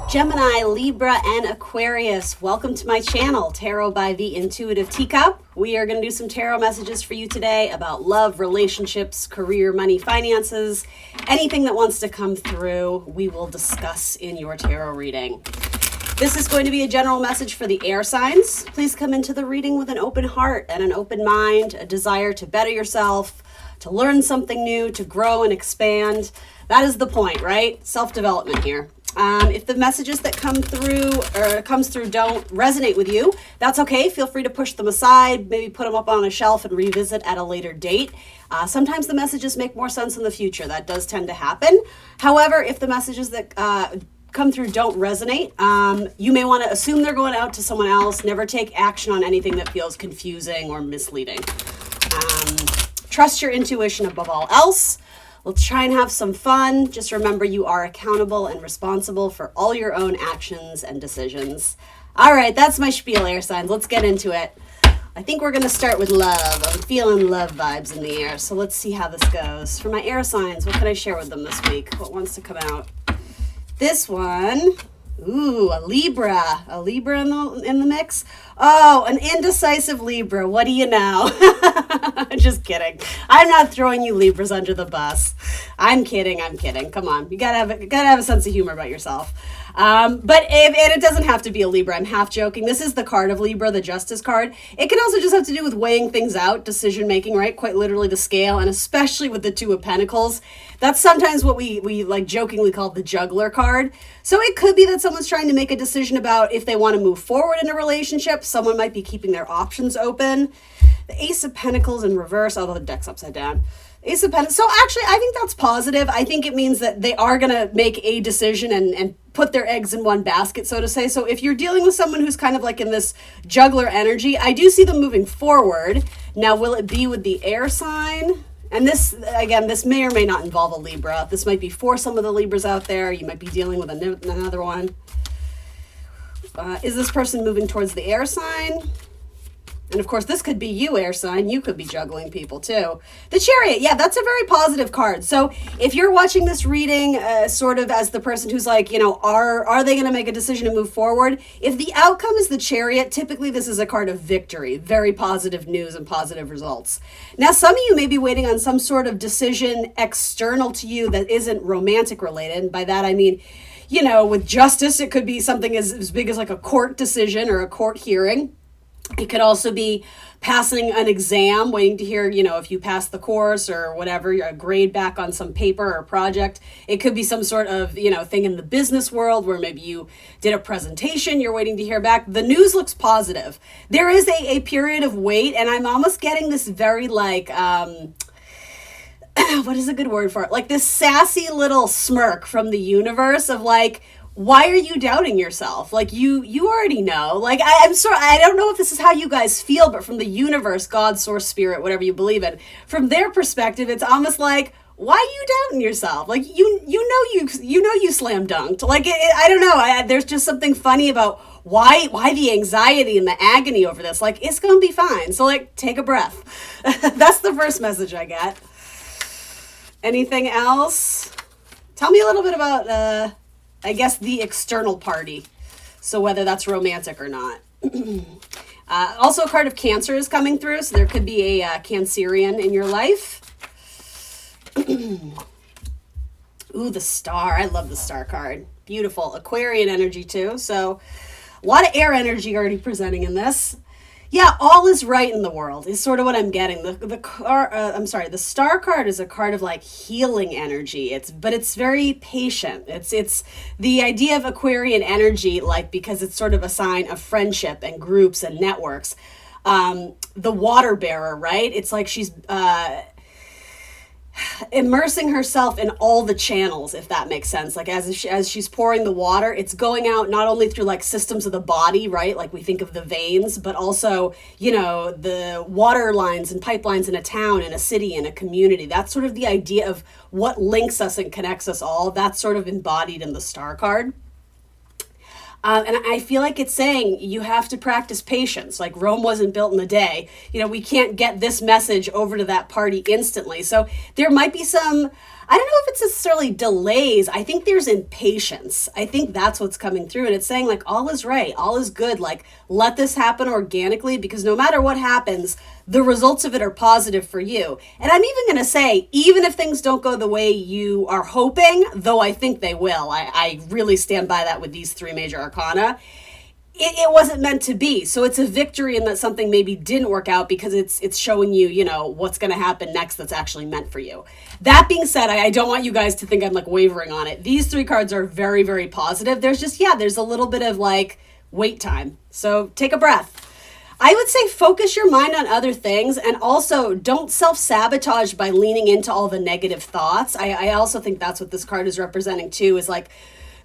Gemini, Libra, and Aquarius, welcome to my channel, Tarot by the Intuitive Teacup. We are going to do some tarot messages for you today about love, relationships, career, money, finances, anything that wants to come through, we will discuss in your tarot reading. This is going to be a general message for the air signs. Please come into the reading with an open heart and an open mind, a desire to better yourself, to learn something new, to grow and expand. That is the point, right? Self-development here. If the messages that comes through don't resonate with you, that's okay. Feel free to push them aside, maybe put them up on a shelf and revisit at a later date. Sometimes the messages make more sense in the future. That does tend to happen. However, if the messages that come through don't resonate, you may want to assume they're going out to someone else. Never take action on anything that feels confusing or misleading. Trust your intuition above all else. Let's try and have some fun. Just remember you are accountable and responsible for all your own actions and decisions. All right, that's my spiel, air signs. Let's get into it. I think we're going to start with love. I'm feeling love vibes in the air, so let's see how this goes. For my air signs, what can I share with them this week? What wants to come out? This one, ooh, a Libra in the mix. Oh, an indecisive Libra. What do you know? Just kidding. I'm not throwing you Libras under the bus. I'm kidding. Come on, you gotta have a sense of humor about yourself. And it doesn't have to be a Libra. I'm half joking. This is the card of Libra, the Justice card. It can also just have to do with weighing things out, decision making, right? Quite literally the scale, and especially with the Two of Pentacles. That's sometimes what we like jokingly call the juggler card. So it could be that someone's trying to make a decision about if they want to move forward in a relationship. Someone might be keeping their options open. The Ace of Pentacles in reverse, although the deck's upside down. Ace of Pentacles. So actually, I think that's positive. I think it means that they are going to make a decision and put their eggs in one basket, so to say. So if you're dealing with someone who's kind of like in this juggler energy, I do see them moving forward. Now, will it be with the air sign? And this, again, this may or may not involve a Libra. This might be for some of the Libras out there. You might be dealing with another one. Is this person moving towards the air sign? And of course, this could be you, air sign. You could be juggling people too. The Chariot, yeah, that's a very positive card. So if you're watching this reading sort of as the person who's like, you know, are they going to make a decision to move forward? If the outcome is the Chariot, typically this is a card of victory, very positive news and positive results. Now, some of you may be waiting on some sort of decision external to you that isn't romantic related. And by that, I mean, you know, with justice, it could be something as big as like a court decision or a court hearing. It could also be passing an exam, waiting to hear, you know, if you pass the course or whatever, a grade back on some paper or project. It could be some sort of, you know, thing in the business world where maybe you did a presentation, you're waiting to hear back. The news looks positive. There is a period of wait, and I'm almost getting this very like, what is a good word for it? Like this sassy little smirk from the universe of like, why are you doubting yourself? Like you already know. Like I'm sorry, I don't know if this is how you guys feel, but from the universe, God, source, spirit, whatever you believe in, from their perspective, it's almost like, why are you doubting yourself? Like you know you slam dunked. Like I don't know. There's just something funny about why the anxiety and the agony over this. Like it's gonna be fine. So like take a breath. That's the first message I get. Anything else? Tell me a little bit about I guess the external party. So whether that's romantic or not. Also a card of Cancer is coming through. So there could be a Cancerian in your life. Ooh, the Star. I love the Star card. Beautiful. Aquarian energy too. So a lot of air energy already presenting in this. Yeah, all is right in the world is sort of what I'm getting. The Star card is a card of like healing energy. But it's very patient. It's the idea of Aquarian energy, like because it's sort of a sign of friendship and groups and networks. The water bearer, right? It's like she's immersing herself in all the channels, if that makes sense. Like as she's pouring the water, it's going out not only through like systems of the body, right? Like we think of the veins, but also, you know, the water lines and pipelines in a town, in a city, in a community. That's sort of the idea of what links us and connects us all. That's sort of embodied in the Star card. And I feel like it's saying you have to practice patience. Like Rome wasn't built in a day. We can't get this message over to that party instantly. So there might be some, I don't know if it's necessarily delays. I think there's impatience. I think that's what's coming through. And it's saying like, all is right, all is good. Like, let this happen organically, because no matter what happens, the results of it are positive for you. And I'm even going to say, even if things don't go the way you are hoping, though I think they will, I really stand by that with these three major arcana, it wasn't meant to be. So it's a victory in that something maybe didn't work out, because it's showing you, what's going to happen next that's actually meant for you. That being said, I don't want you guys to think I'm like wavering on it. These three cards are very, very positive. There's just, there's a little bit of like wait time. So take a breath. I would say focus your mind on other things, and also don't self-sabotage by leaning into all the negative thoughts. I also think that's what this card is representing too, is like,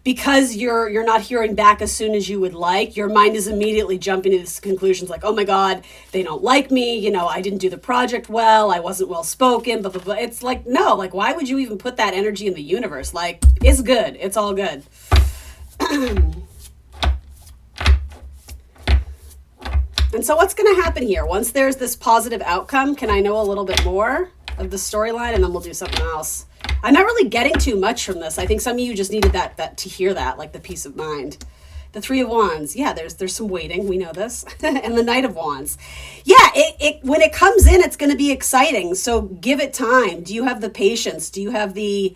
because you're not hearing back as soon as you would like, your mind is immediately jumping to these conclusions like, oh my God, they don't like me, I didn't do the project well, I wasn't well spoken, blah, blah, blah. It's like, no, like, why would you even put that energy in the universe? Like, it's good, it's all good. And so what's going to happen here? Once there's this positive outcome, can I know a little bit more of the storyline, and then we'll do something else? I'm not really getting too much from this. I think some of you just needed that to hear that, like the peace of mind. The Three of Wands. Yeah, there's some waiting. We know this. And the Knight of Wands. Yeah, it when it comes in, it's going to be exciting. So give it time. Do you have the patience? Do you have the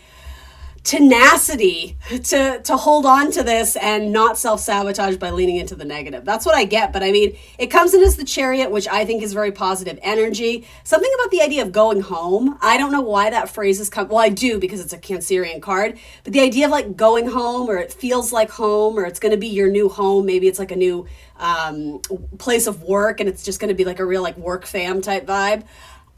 tenacity to hold on to this and not self-sabotage by leaning into the negative? That's what I get. But I mean, it comes in as the Chariot, which I think is very positive energy. Something about the idea of going home. I don't know why that phrase has come. Well, I do, because it's a Cancerian card. But the idea of like going home, or it feels like home, or it's going to be your new home. Maybe it's like a new place of work, and it's just going to be like a real like work fam type vibe.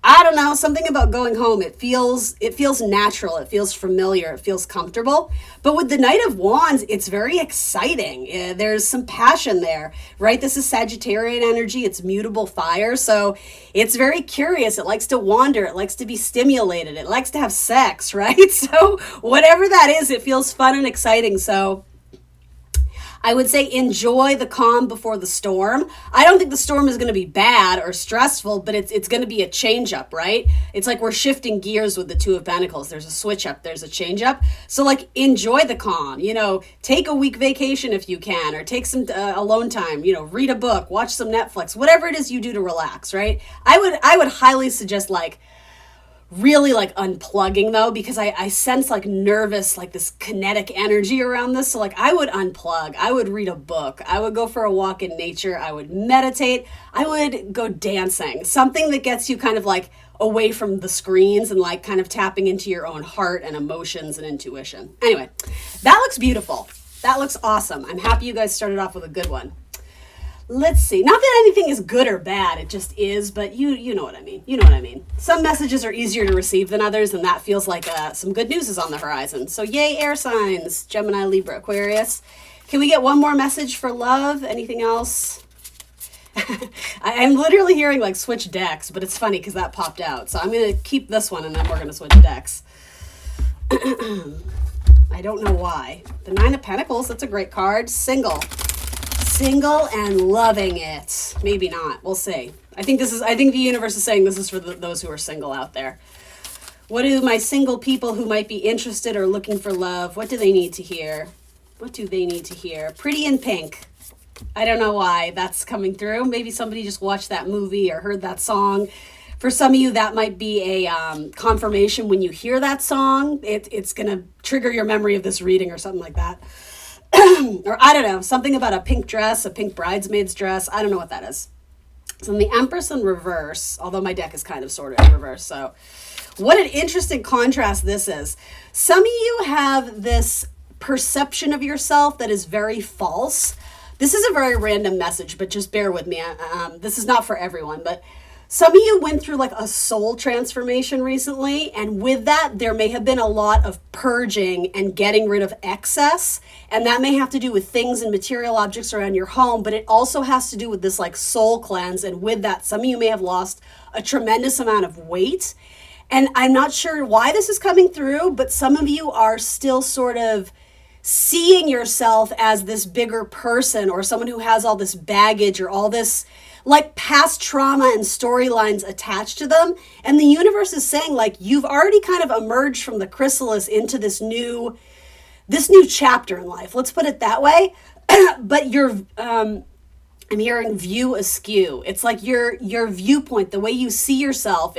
I don't know, something about going home. It feels natural. It feels familiar. It feels comfortable. But with the Knight of Wands, it's very exciting. There's some passion there, right? This is Sagittarian energy. It's mutable fire. So it's very curious. It likes to wander. It likes to be stimulated. It likes to have sex, right? So whatever that is, it feels fun and exciting. So I would say enjoy the calm before the storm. I don't think the storm is going to be bad or stressful, but it's going to be a change up, right? It's like we're shifting gears with the Two of Pentacles. There's a switch up, there's a change up. So like enjoy the calm, take a week vacation if you can, or take some alone time, read a book, watch some Netflix, whatever it is you do to relax, right? I would highly suggest like really like unplugging though, because I sense like nervous, like this kinetic energy around this. So like I would unplug, I would read a book, I would go for a walk in nature, I would meditate, I would go dancing, something that gets you kind of like away from the screens and like kind of tapping into your own heart and emotions and intuition. Anyway, that looks beautiful. That looks awesome. I'm happy you guys started off with a good one. Let's see. Not that anything is good or bad. It just is, but you know what I mean. You know what I mean. Some messages are easier to receive than others, and that feels like some good news is on the horizon. So yay, air signs. Gemini, Libra, Aquarius. Can we get one more message for love? Anything else? I'm literally hearing like switch decks, but it's funny because that popped out. So I'm going to keep this one, and then we're going to switch decks. I don't know why. The Nine of Pentacles, that's a great card. Single and loving it. Maybe not. We'll see. I think the universe is saying this is for those who are single out there. What do my single people who might be interested or looking for love, what do they need to hear? What do they need to hear? Pretty in Pink. I don't know why that's coming through. Maybe somebody just watched that movie or heard that song. For some of you, that might be a confirmation when you hear that song. It's going to trigger your memory of this reading or something like that. Or I don't know, something about a pink dress, a pink bridesmaid's dress. I don't know what that is. So the Empress in reverse, although my deck is kind of sort of in reverse. So what an interesting contrast this is. Some of you have this perception of yourself that is very false. This is a very random message, but just bear with me. This is not for everyone, but some of you went through like a soul transformation recently, and with that, there may have been a lot of purging and getting rid of excess, and that may have to do with things and material objects around your home, but it also has to do with this like soul cleanse, and with that, some of you may have lost a tremendous amount of weight, and I'm not sure why this is coming through, but some of you are still sort of seeing yourself as this bigger person or someone who has all this baggage or all this like past trauma and storylines attached to them. And the universe is saying like, you've already kind of emerged from the chrysalis into this new chapter in life. Let's put it that way. But I'm hearing view askew. It's like your viewpoint, the way you see yourself.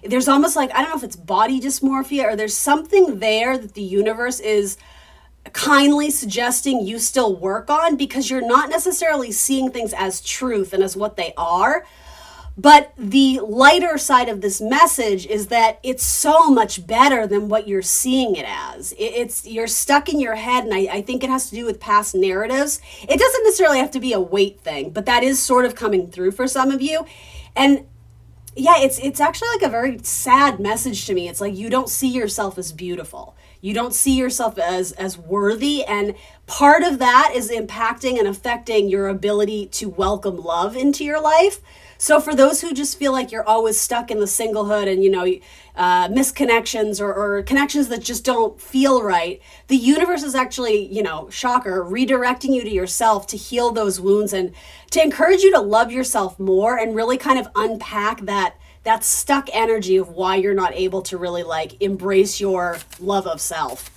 There's almost like, I don't know if it's body dysmorphia or there's something there that the universe is kindly suggesting you still work on, because you're not necessarily seeing things as truth and as what they are. But the lighter side of this message is that it's so much better than what you're seeing it as. You're stuck in your head, and I think it has to do with past narratives. It doesn't necessarily have to be a weight thing, but that is sort of coming through for some of you. And yeah, it's actually like a very sad message to me. It's like you don't see yourself as beautiful. You don't see yourself as worthy. And part of that is impacting and affecting your ability to welcome love into your life. So for those who just feel like you're always stuck in the singlehood and, misconnections or connections that just don't feel right, the universe is actually, shocker, redirecting you to yourself to heal those wounds and to encourage you to love yourself more and really kind of unpack that stuck energy of why you're not able to really like embrace your love of self.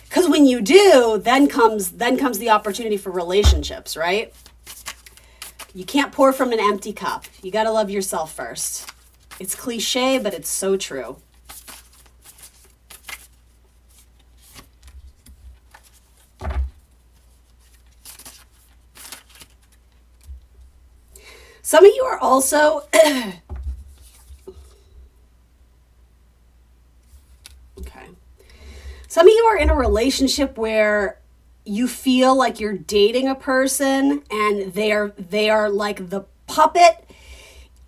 Because when you do, then comes the opportunity for relationships, right? You can't pour from an empty cup. You got to love yourself first. It's cliche, but it's so true. Some of you are also some of you are in a relationship where you feel like you're dating a person and they are like the puppet,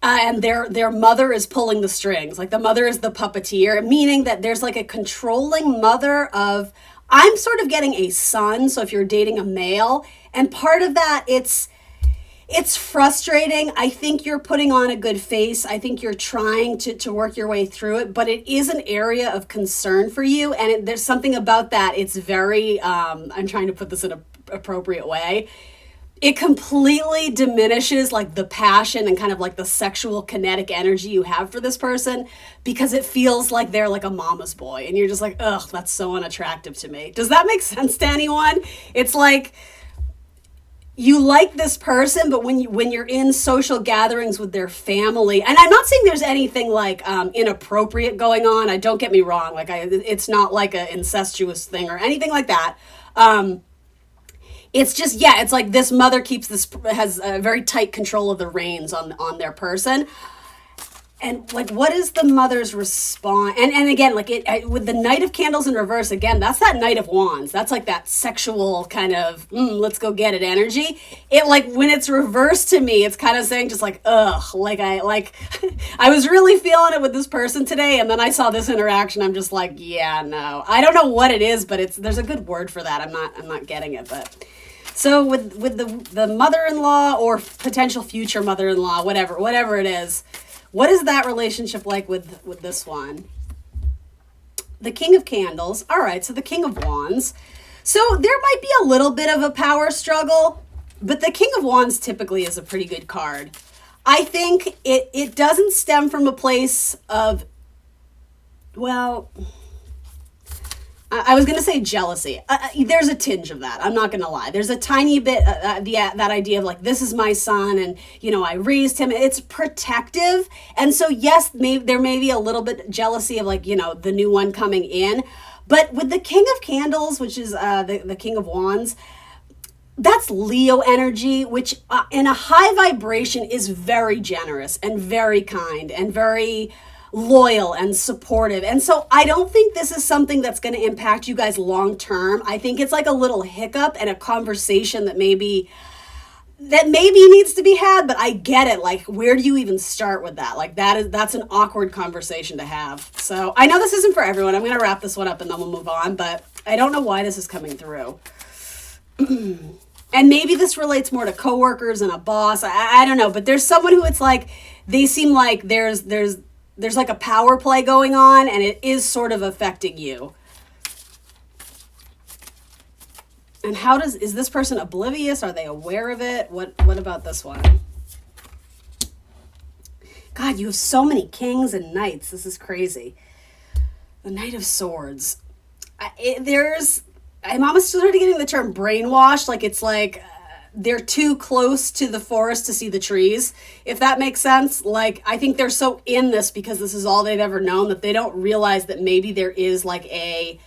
and their mother is pulling the strings. Like the mother is the puppeteer, meaning that there's like a controlling mother of, I'm sort of getting a son. So if you're dating a male, and part of that, it's frustrating. I think you're putting on a good face. I think you're trying to work your way through it, but it is an area of concern for you. And there's something about that. It's very, I'm trying to put this in an appropriate way. It completely diminishes like the passion and kind of like the sexual kinetic energy you have for this person, because it feels like they're like a mama's boy. And you're just like, ugh, that's so unattractive to me. Does that make sense to anyone? It's like, you like this person, but when you're in social gatherings with their family, and I'm not saying there's anything like inappropriate going on. Don't get me wrong. Like it's not like an incestuous thing or anything like that. It's just, yeah, it's like this mother has a very tight control of the reins on their person. And like, what is the mother's response? And again, like with the Knight of Candles in reverse, again, that's that Knight of Wands. That's like that sexual kind of, let's go get it energy. It like, when it's reversed to me, it's kind of saying just like, ugh, I was really feeling it with this person today. And then I saw this interaction. I'm just like, yeah, no, I don't know what it is, but there's a good word for that. I'm not getting it, but. So with the mother-in-law or potential future mother-in-law, whatever it is, what is that relationship like with this one? The King of Candles. All right, so the King of Wands. So there might be a little bit of a power struggle, but the King of Wands typically is a pretty good card. I think it doesn't stem from a place of, well, I was going to say jealousy. There's a tinge of that. I'm not going to lie. There's a tiny bit, that idea of like, this is my son and, I raised him. It's protective. And so, yes, there may be a little bit jealousy of like, the new one coming in. But with the King of Candles, which is the King of Wands, that's Leo energy, which in a high vibration is very generous and very kind and very loyal and supportive. And so I don't think this is something that's going to impact you guys long term. I think it's like a little hiccup and a conversation that maybe needs to be had, but I get it. Like, where do you even start with that? Like that's an awkward conversation to have. So I know this isn't for everyone. I'm going to wrap this one up and then we'll move on, but I don't know why this is coming through. And maybe this relates more to coworkers and a boss. I don't know, but there's someone who it's like, they seem like there's like a power play going on and it is sort of affecting you. And is this person oblivious? Are they aware of it? What about this one? God, you have so many kings and knights. This is crazy. The Knight of Swords. I'm almost started getting the term brainwashed. Like it's like they're too close to the forest to see the trees, if that makes sense. Like I think they're so in this because this is all they've ever known that they don't realize that maybe there is like a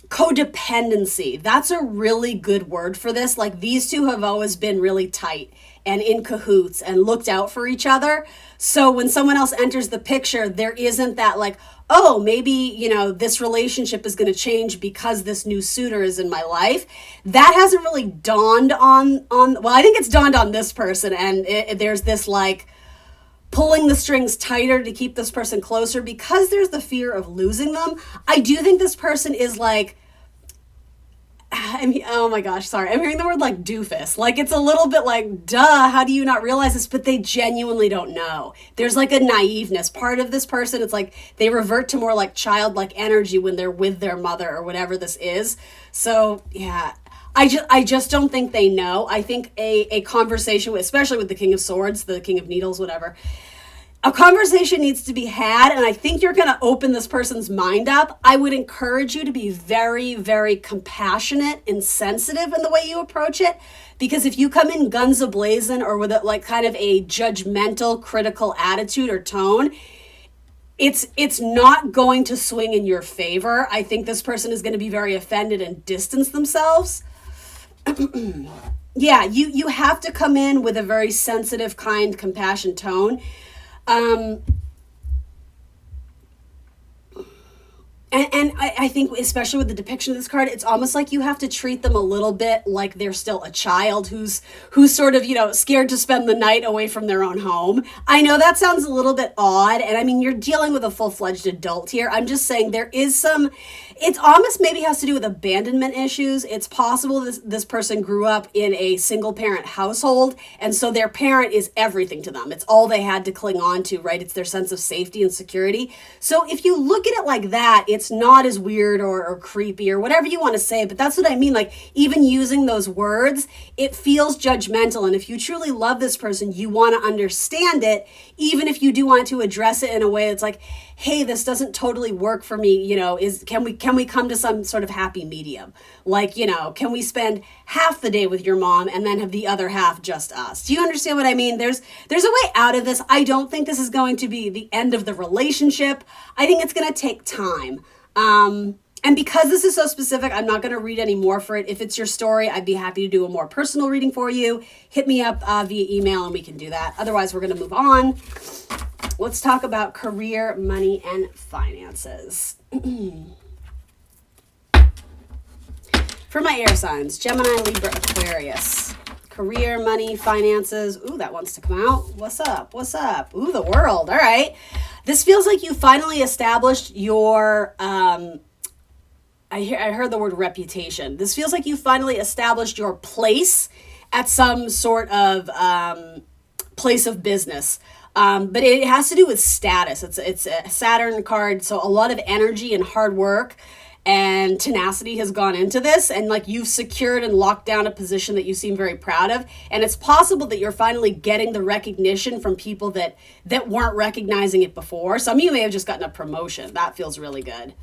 codependency. That's a really good word for this. Like these two have always been really tight and in cahoots and looked out for each other. So when someone else enters the picture, there isn't that like, oh, maybe, this relationship is going to change because this new suitor is in my life. That hasn't really dawned on well, I think it's dawned on this person. And there's this like pulling the strings tighter to keep this person closer because there's the fear of losing them. I do think this person is like, oh my gosh, sorry. I'm hearing the word like doofus. Like it's a little bit like, duh, how do you not realize this? But they genuinely don't know. There's like a naiveness part of this person. It's like they revert to more like childlike energy when they're with their mother or whatever this is. So yeah, I just don't think they know. I think a conversation, especially with the King of Swords, the King of Needles, whatever, a conversation needs to be had, and I think you're going to open this person's mind up. I would encourage you to be very, very compassionate and sensitive in the way you approach it, because if you come in guns a-blazing or with like kind of a judgmental, critical attitude or tone, it's not going to swing in your favor. I think this person is going to be very offended and distance themselves. Yeah, you have to come in with a very sensitive, kind, compassionate tone. And I think, especially with the depiction of this card, it's almost like you have to treat them a little bit like they're still a child who's sort of, scared to spend the night away from their own home. I know that sounds a little bit odd, and I mean, you're dealing with a full-fledged adult here. I'm just saying there is it almost maybe has to do with abandonment issues. It's possible this person grew up in a single-parent household, and so their parent is everything to them. It's all they had to cling on to, right? It's their sense of safety and security. So if you look at it like that, it's not as weird or creepy or whatever you want to say, but that's what I mean. Like even using those words, it feels judgmental. And if you truly love this person, you want to understand it, even if you do want to address it in a way that's like, hey, this doesn't totally work for me. Can we come to some sort of happy medium? Like, can we spend half the day with your mom and then have the other half just us? Do you understand what I mean? There's a way out of this. I don't think this is going to be the end of the relationship. I think it's going to take time. And because this is so specific, I'm not going to read any more for it. If it's your story, I'd be happy to do a more personal reading for you. Hit me up via email and we can do that. Otherwise, we're going to move on. Let's talk about career, money, and finances. For my air signs, Gemini, Libra, Aquarius. Career, money, finances. Ooh, that wants to come out. What's up? What's up? Ooh, the world. All right. This feels like you finally established your, I heard the word reputation. This feels like you finally established your place at some sort of place of business. But it has to do with status. It's a Saturn card, so a lot of energy and hard work and tenacity has gone into this, and like you've secured and locked down a position that you seem very proud of, and it's possible that you're finally getting the recognition from people that weren't recognizing it before. Some of you may have just gotten a promotion. That feels really good.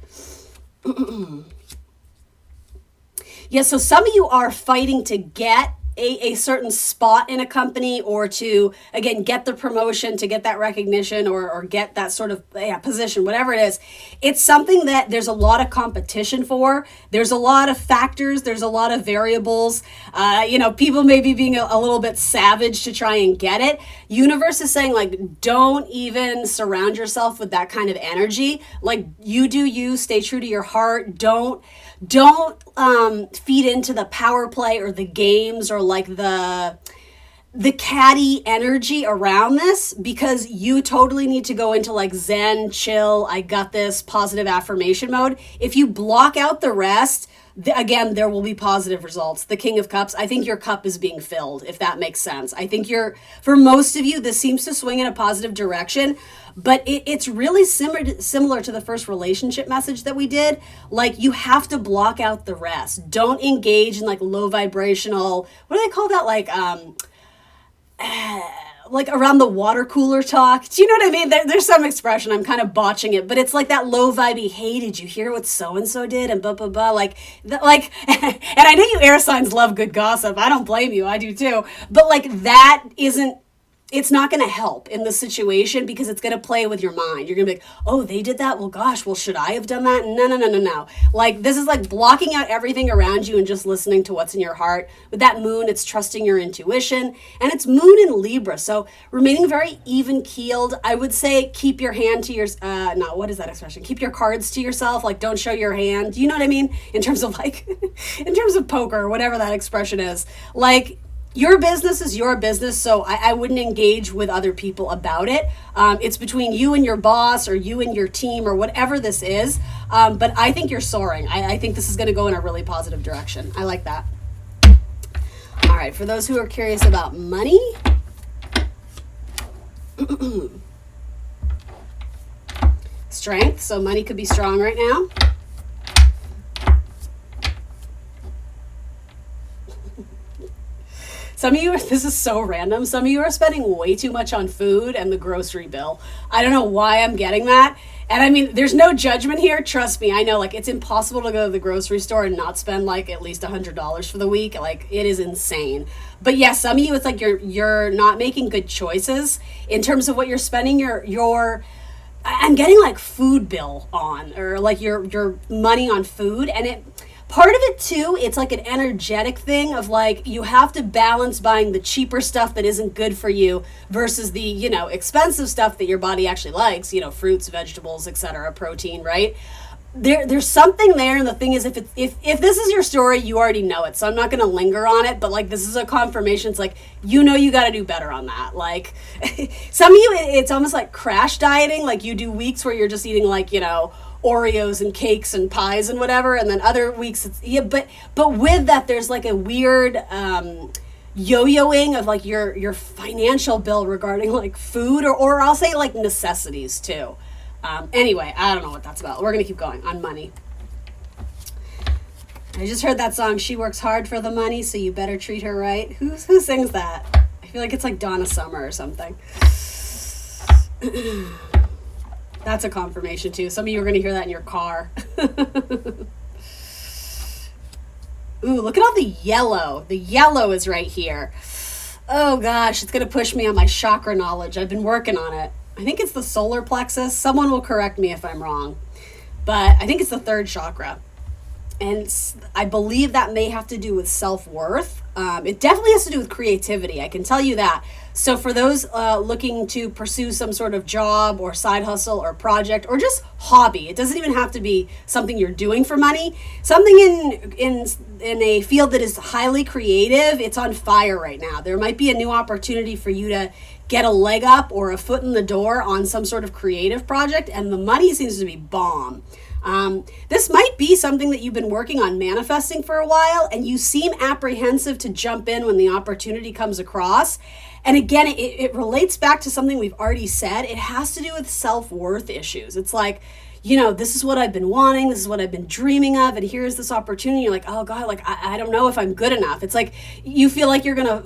Yeah, so some of you are fighting to get a certain spot in a company, or to, again, get the promotion, to get that recognition, or get that sort of position, whatever it is. It's something that there's a lot of competition for. There's a lot of factors. There's a lot of variables. People may be being a little bit savage to try and get it. Universe is saying, like, don't even surround yourself with that kind of energy. Like, you do you, stay true to your heart. Don't feed into the power play or the games or like the the catty energy around this, because you totally need to go into like Zen, chill, I got this, positive affirmation mode. If you block out the rest, again, there will be positive results. The King of Cups, I think your cup is being filled, if that makes sense. I think for most of you, this seems to swing in a positive direction, but it's really similar to the first relationship message that we did. Like, you have to block out the rest. Don't engage in like low vibrational, what do they call that? Like around the water cooler talk. Do you know what I mean? There's some expression, I'm kind of botching it, but it's like that low vibey, hey, did you hear what so-and-so did? And blah, blah, blah. And I know you air signs love good gossip. I don't blame you. I do too. But like that it's not going to help in the situation, because it's going to play with your mind. You're going to be like, oh, they did that? Well, gosh, well, should I have done that? No. Like, this is like blocking out everything around you and just listening to what's in your heart. With that moon, it's trusting your intuition, and it's moon in Libra. So remaining very even keeled. I would say keep your hand to your, what is that expression? Keep your cards to yourself. Like, don't show your hand. Do you know what I mean? In terms of poker, or whatever that expression is. Like, your business is your business, so I wouldn't engage with other people about it. It's between you and your boss, or you and your team, or whatever this is. But I think you're soaring. I think this is going to go in a really positive direction. I like that. All right, for those who are curious about money, strength, so money could be strong right now. Some of you, this is so random, some of you are spending way too much on food and the grocery bill. I don't know why I'm getting that. And I mean, there's no judgment here. Trust me, I know, like, it's impossible to go to the grocery store and not spend like at least $100 for the week. Like, it is insane. But yeah, some of you, it's like you're not making good choices in terms of what you're spending I'm getting like food bill on, or like your money on food. And part of it too, it's like an energetic thing of like, you have to balance buying the cheaper stuff that isn't good for you versus the, expensive stuff that your body actually likes, fruits, vegetables, etc., protein, right? There's something there, and the thing is, if this is your story, you already know it, so I'm not going to linger on it, but like, this is a confirmation. It's like, you got to do better on that. Like, some of you, it's almost like crash dieting. Like, you do weeks where you're just eating like, Oreos and cakes and pies and whatever, and then other weeks but with that, there's like a weird yo-yoing of like your financial bill regarding like food, or I'll say like necessities too. Anyway, I don't know what that's about. We're gonna keep going on money. I just heard that song, She Works Hard for the Money, So You Better Treat Her Right. Who sings that? I feel like it's like Donna Summer or something. That's a confirmation too. Some of you are going to hear that in your car. Ooh, look at all the yellow. The yellow is right here. Oh gosh, it's going to push me on my chakra knowledge. I've been working on it. I think it's the solar plexus. Someone will correct me if I'm wrong. But I think it's the third chakra. And I believe that may have to do with self-worth. It definitely has to do with creativity. I can tell you that. So for those looking to pursue some sort of job or side hustle or project or just hobby, it doesn't even have to be something you're doing for money. Something in a field that is highly creative, it's on fire right now. There might be a new opportunity for you to get a leg up or a foot in the door on some sort of creative project, and the money seems to be bomb. This might be something that you've been working on manifesting for a while, and you seem apprehensive to jump in when the opportunity comes across. And again, it relates back to something we've already said. It has to do with self-worth issues. It's like, this is what I've been wanting, this is what I've been dreaming of, and here's this opportunity. You're like, oh God, like I don't know if I'm good enough. It's like you feel like you're gonna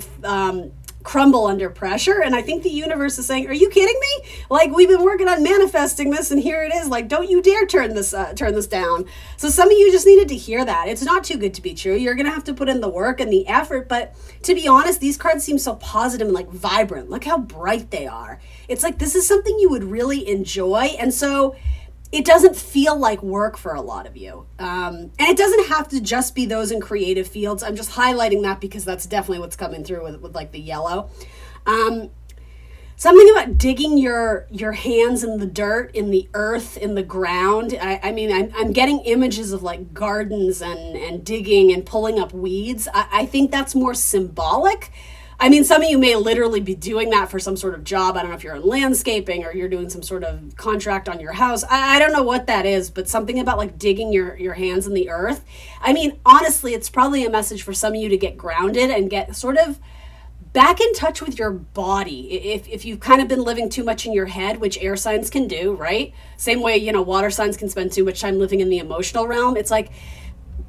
crumble under pressure, and I think the universe is saying, are you kidding me? Like, we've been working on manifesting this, and here it is. Like, don't you dare turn this down. So some of you just needed to hear that. It's not too good to be true. You're gonna have to put in the work and the effort, but to be honest, these cards seem so positive and like vibrant. Look how bright they are. It's like, this is something you would really enjoy, and so it doesn't feel like work for a lot of you. And it doesn't have to just be those in creative fields. I'm just highlighting that because that's definitely what's coming through with like the yellow. Something about digging your hands in the dirt, in the earth, in the ground. I'm getting images of like gardens and digging and pulling up weeds. I think that's more symbolic. I mean, some of you may literally be doing that for some sort of job. I don't know if you're in landscaping or you're doing some sort of contract on your house. I don't know what that is, but something about like digging your hands in the earth. I mean, honestly, it's probably a message for some of you to get grounded and get sort of back in touch with your body. If you've kind of been living too much in your head, which air signs can do, right? Same way, you know, water signs can spend too much time living in the emotional realm. It's like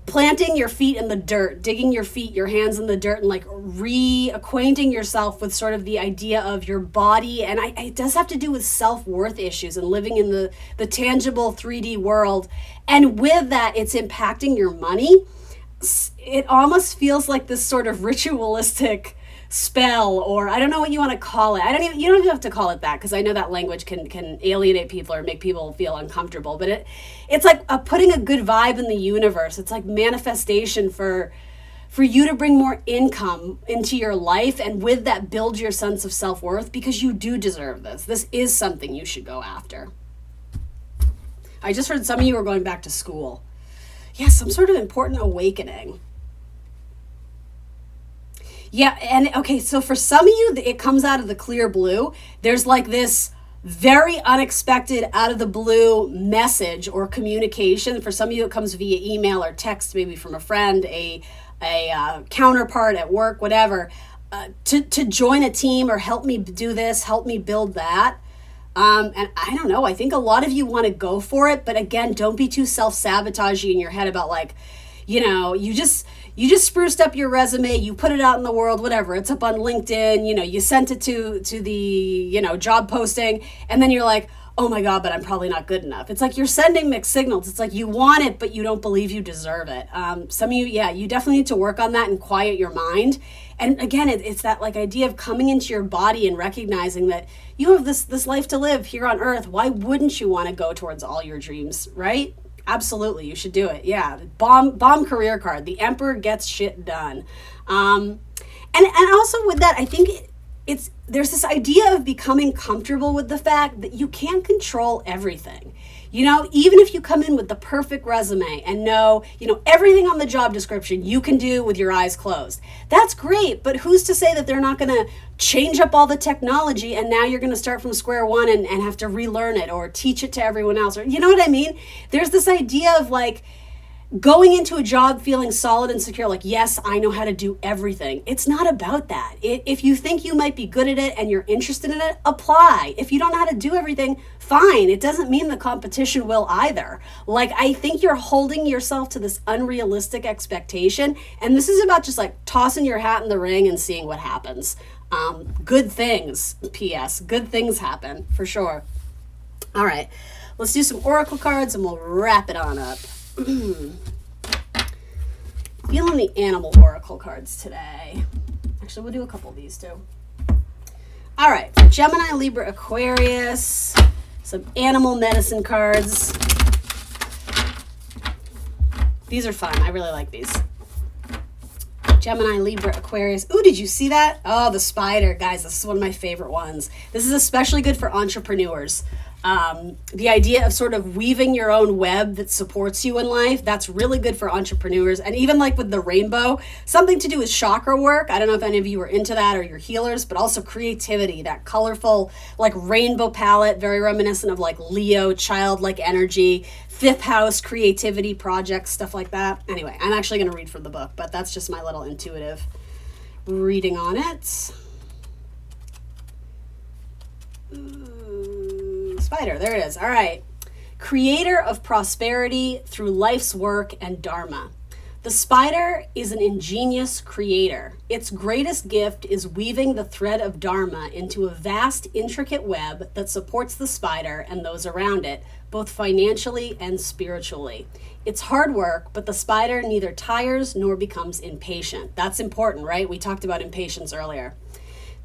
planting your feet in the dirt, digging your hands in the dirt, and like reacquainting yourself with sort of the idea of your body. And it does have to do with self-worth issues and living in the tangible 3D world. And with that, it's impacting your money. It almost feels like this sort of ritualistic spell, or I don't know what you want to call it. You don't even have to call it that, because I know that language can alienate people or make people feel uncomfortable, but it's like putting a good vibe in the universe. It's like manifestation for you to bring more income into your life, and with that build your sense of self-worth, because you do deserve this. This is something you should go after. I just heard some of you are going back to school. Yes, some sort of important awakening. Yeah, and okay, so for some of you, it comes out of the clear blue. There's like this very unexpected, out of the blue message or communication. For some of you, it comes via email or text, maybe from a friend, a counterpart at work, whatever, to join a team or help me do this, help me build that. And I don't know, I think a lot of you want to go for it, but again, don't be too self-sabotaging in your head about like, you know, you just spruced up your resume, you put it out in the world, whatever, it's up on LinkedIn, you know, you sent it to the, you know, job posting, and then you're like, oh my God, but I'm probably not good enough. It's like you're sending mixed signals. It's like you want it, but you don't believe you deserve it. Some of you, yeah, you definitely need to work on that and quiet your mind. And again, it's that like idea of coming into your body and recognizing that you have this life to live here on earth. Why wouldn't you want to go towards all your dreams, right? Absolutely, you should do it. Yeah, bomb career card. The Emperor gets shit done. And also with that, I think there's this idea of becoming comfortable with the fact that you can't control everything. You know, even if you come in with the perfect resume and know, you know, everything on the job description you can do with your eyes closed. That's great, but who's to say that they're not going to change up all the technology and now you're going to start from square one and have to relearn it or teach it to everyone else? Or, you know what I mean? There's this idea of like going into a job feeling solid and secure, like, yes, I know how to do everything. It's not about that. If you think you might be good at it and you're interested in it, apply. If you don't know how to do everything, fine. It doesn't mean the competition will either. Like, I think you're holding yourself to this unrealistic expectation, and this is about just like tossing your hat in the ring and seeing what happens. Good things, P.S. Good things happen, for sure. All right, let's do some oracle cards and we'll wrap it on up. Feeling the animal oracle cards today. Actually, we'll do a couple of these too. All right, for Gemini, Libra, Aquarius, some animal medicine cards. These are fun. I really like these. Gemini, Libra, Aquarius. Ooh, did you see that? Oh, the spider. Guys, this is one of my favorite ones. This is especially good for entrepreneurs. The idea of sort of weaving your own web that supports you in life, that's really good for entrepreneurs. And even like with the rainbow, something to do with chakra work. I don't know if any of you are into that or you're healers, but also creativity, that colorful like rainbow palette, very reminiscent of like Leo, childlike energy, fifth house, creativity, projects, stuff like that. Anyway, I'm actually going to read from the book, but that's just my little intuitive reading on it. Spider, there it is. All right. Creator of prosperity through life's work and dharma. The spider is an ingenious creator. Its greatest gift is weaving the thread of dharma into a vast, intricate web that supports the spider and those around it, both financially and spiritually. It's hard work, but the spider neither tires nor becomes impatient. That's important, right? We talked about impatience earlier.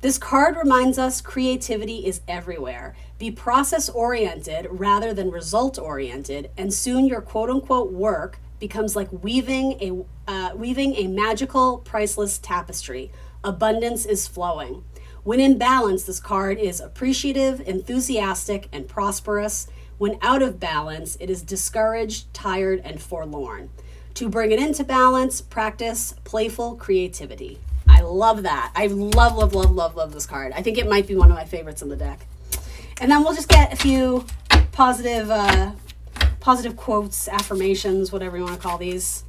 This card reminds us creativity is everywhere. Be process-oriented rather than result-oriented, and soon your quote-unquote work becomes like weaving a magical, priceless tapestry. Abundance is flowing. When in balance, this card is appreciative, enthusiastic, and prosperous. When out of balance, it is discouraged, tired, and forlorn. To bring it into balance, practice playful creativity. I love that. I love, love, love, love, love this card. I think it might be one of my favorites in the deck. And then we'll just get a few positive quotes, affirmations, whatever you want to call these.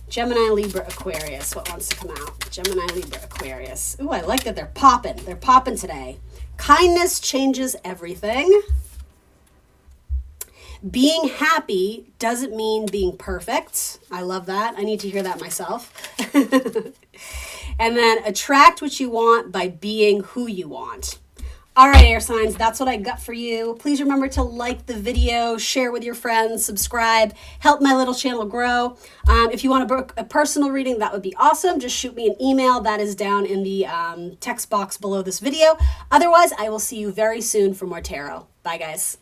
Gemini, Libra, Aquarius. What wants to come out? Gemini, Libra, Aquarius. Ooh, I like that they're popping. They're popping today. Kindness changes everything. Being happy doesn't mean being perfect. I love that. I need to hear that myself. And then attract what you want by being who you want. All right, air signs, that's what I got for you. Please remember to like the video, share with your friends, subscribe, help my little channel grow. If you want to book a personal reading, that would be awesome. Just shoot me an email. That is down in the text box below this video. Otherwise, I will see you very soon for more tarot. Bye, guys.